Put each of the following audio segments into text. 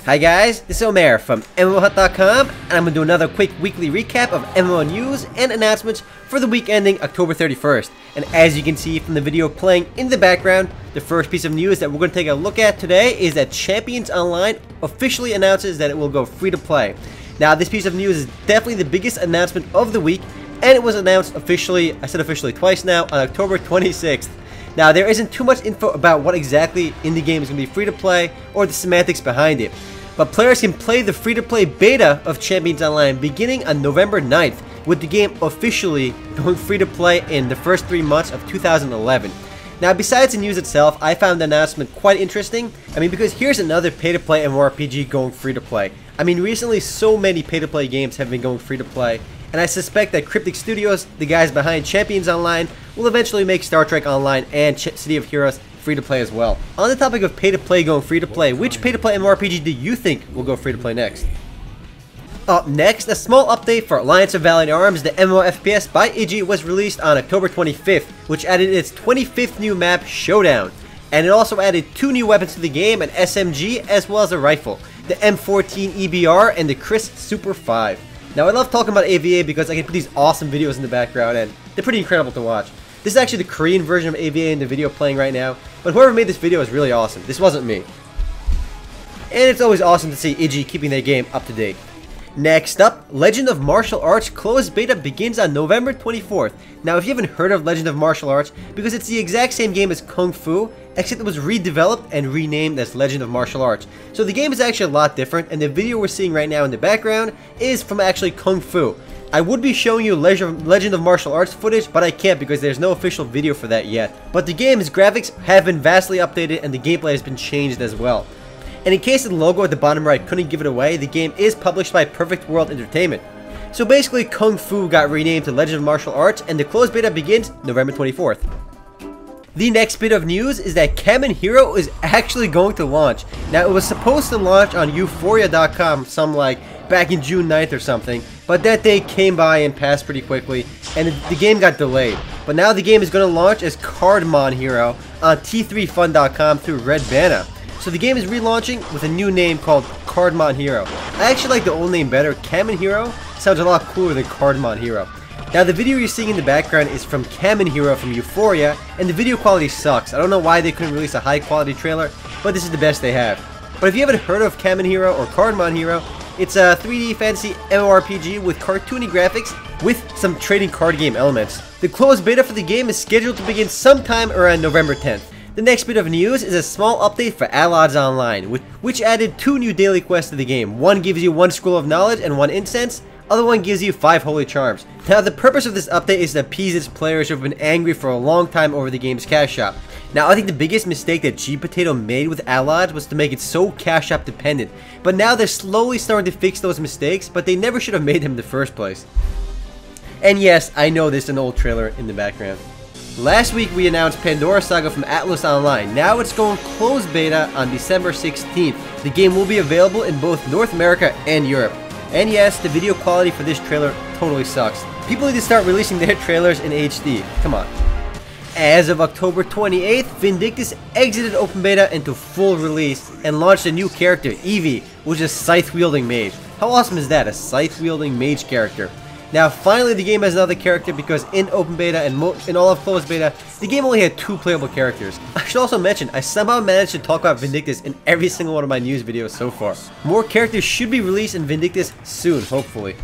Hi guys, this is Omer from MMOHut.com, and I'm going to do another quick weekly recap of MMO news and announcements for the week ending October 31st. And as you can see from the video playing in the background, the first piece of news that we're going to take a look at today is that Champions Online officially announces that it will go free to play. Now this piece of news is definitely the biggest announcement of the week, and it was announced officially, I said officially twice now, on October 26th. Now, there isn't too much info about what exactly in the game is going to be free to play or the semantics behind it. But players can play the free-to-play beta of Champions Online beginning on November 9th, with the game officially going free-to-play in the first 3 months of 2011. Now, besides the news itself, I found the announcement quite interesting. Because here's another pay-to-play MMORPG going free-to-play. Recently so many pay-to-play games have been going free-to-play, and I suspect that Cryptic Studios, the guys behind Champions Online, will eventually make Star Trek Online and City of Heroes free-to-play as well. On the topic of pay-to-play going free-to-play, which pay-to-play MMORPG do you think will go free-to-play next? Up next, a small update for Alliance of Valiant Arms, the MMO FPS by AvA was released on October 25th, which added its 25th new map, Showdown. And it also added 2 new weapons to the game, an SMG as well as a rifle, the M14 EBR and the Chris Super 5. Now I love talking about AvA because I can put these awesome videos in the background and they're pretty incredible to watch. This is actually the Korean version of AvA in the video playing right now, but whoever made this video is really awesome. This wasn't me. And it's always awesome to see AvA keeping their game up to date. Next up, Legend of Martial Arts closed beta begins on November 24th. Now if you haven't heard of Legend of Martial Arts, because it's the exact same game as Kung Fu, except it was redeveloped and renamed as Legend of Martial Arts. So the game is actually a lot different, and the video we're seeing right now in the background is from actually Kung Fu. I would be showing you Legend of Martial Arts footage, but I can't because there's no official video for that yet. But the game's graphics have been vastly updated and the gameplay has been changed as well. And in case the logo at the bottom right couldn't give it away, the game is published by Perfect World Entertainment. So basically, Kung Fu got renamed to Legend of Martial Arts, and the closed beta begins November 24th. The next bit of news is that Cardamon Hero is actually going to launch. Now, it was supposed to launch on Euphoria.com back in June 9th or something, but that day came by and passed pretty quickly, and the game got delayed. But now the game is going to launch as Cardamon Hero on T3Fun.com through Red Banner. So the game is relaunching with a new name called Cardamon Hero. I actually like the old name better. Cardamon Hero sounds a lot cooler than Cardamon Hero. Now the video you're seeing in the background is from Cardamon Hero from Euphoria, and the video quality sucks. I don't know why they couldn't release a high quality trailer, but this is the best they have. But if you haven't heard of Cardamon Hero or Cardamon Hero, it's a 3D fantasy MMORPG with cartoony graphics with some trading card game elements. The closed beta for the game is scheduled to begin sometime around November 10th. The next bit of news is a small update for AvA Online, which added 2 new daily quests to the game. One gives you 1 Scroll of Knowledge and 1 Incense, other one gives you 5 Holy Charms. Now the purpose of this update is to appease its players who have been angry for a long time over the game's cash shop. Now I think the biggest mistake that G-Potato made with AvA was to make it so cash shop dependent, but now they're slowly starting to fix those mistakes, but they never should have made them in the first place. And yes, I know there's an old trailer in the background. Last week we announced Pandora Saga from AvA Online. Now it's going closed beta on December 16th. The game will be available in both North America and Europe. And yes, the video quality for this trailer totally sucks. People need to start releasing their trailers in HD. Come on. As of October 28th, Vindictus exited open beta into full release and launched a new character, AvA, which is a scythe-wielding mage. How awesome is that, a scythe-wielding mage character? Now, finally, the game has another character because in open beta and in all of closed beta, the game only had 2 playable characters. I should also mention, I somehow managed to talk about Vindictus in every single one of my news videos so far. More characters should be released in Vindictus soon, hopefully.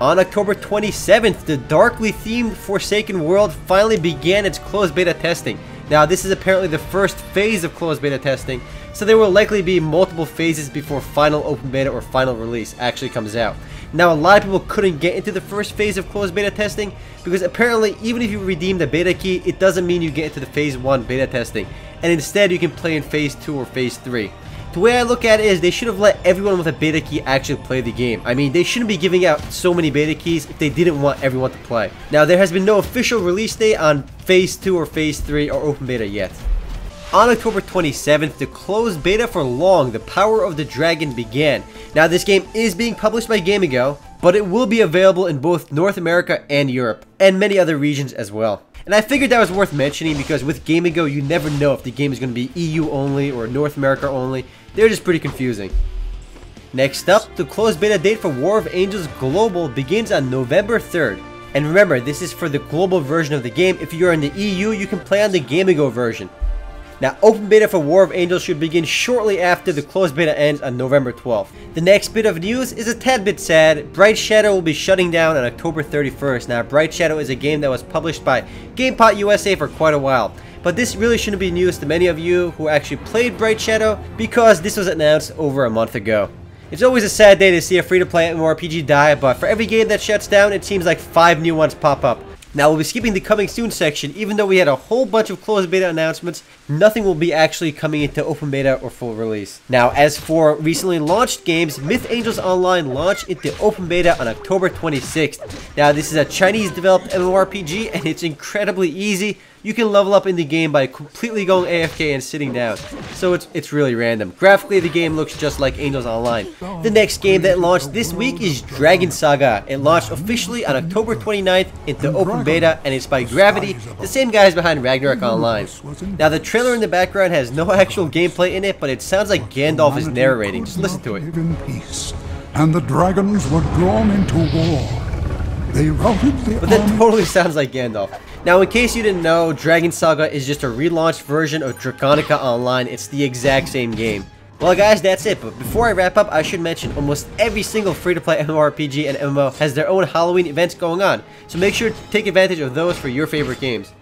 On October 27th, the darkly themed Forsaken World finally began its closed beta testing. Now, this is apparently the first phase of closed beta testing, so there will likely be multiple phases before final open beta or final release actually comes out. Now, a lot of people couldn't get into the first phase of closed beta testing because apparently even if you redeem the beta key, it doesn't mean you get into the phase 1 beta testing, and instead you can play in phase 2 or phase 3. The way I look at it is they should have let everyone with a beta key actually play the game. They shouldn't be giving out so many beta keys if they didn't want everyone to play. Now, there has been no official release date on phase 2 or phase 3 or open beta yet. On October 27th, the closed beta for Long, The Power of the Dragon began. Now, this game is being published by GameAgo, but it will be available in both North America and Europe, and many other regions as well. And I figured that was worth mentioning because with GameAgo, you never know if the game is going to be EU only or North America only. They're just pretty confusing. Next up, the closed beta date for War of Angels Global begins on November 3rd. And remember, this is for the global version of the game. If you're in the EU, you can play on the Game-A-Go version. Now, open beta for War of Angels should begin shortly after the closed beta ends on November 12th. The next bit of news is a tad bit sad. Bright Shadow will be shutting down on October 31st. Now, Bright Shadow is a game that was published by GamePot USA for quite a while. But this really shouldn't be news to many of you who actually played Bright Shadow, because this was announced over a month ago. It's always a sad day to see a free-to-play MMORPG die, but for every game that shuts down, it seems like 5 new ones pop up. Now, we'll be skipping the coming soon section. Even though we had a whole bunch of closed beta announcements, nothing will be actually coming into open beta or full release. Now, as for recently launched games, MMOs Online launched into open beta on October 26th. Now, this is a Chinese-developed MMORPG, and it's incredibly easy. You can level up in the game by completely going AFK and sitting down. So it's really random. Graphically, the game looks just like MMOs Online. The next game that launched this week is Dragon Saga. It launched officially on October 29th into open beta, and it's by Gravity, the same guys behind Ragnarok Online. Now, the trailer in the background has no actual gameplay in it, but it sounds like Gandalf is narrating. Just listen to it. And the dragons were drawn into war. They routed the But that totally sounds like Gandalf. Now, in case you didn't know, Dragon Saga is just a relaunched version of Draconica Online. It's the exact same game. Well guys, that's it, but before I wrap up, I should mention almost every single free-to-play MMORPG and MMO has their own Halloween events going on, so make sure to take advantage of those for your favorite games.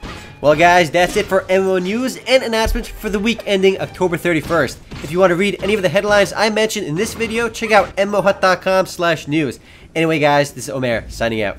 Well guys, that's it for MMO news and announcements for the week ending October 31st. If you want to read any of the headlines I mentioned in this video, check out MMOHut.com/news. Anyway guys, this is Omer, signing out.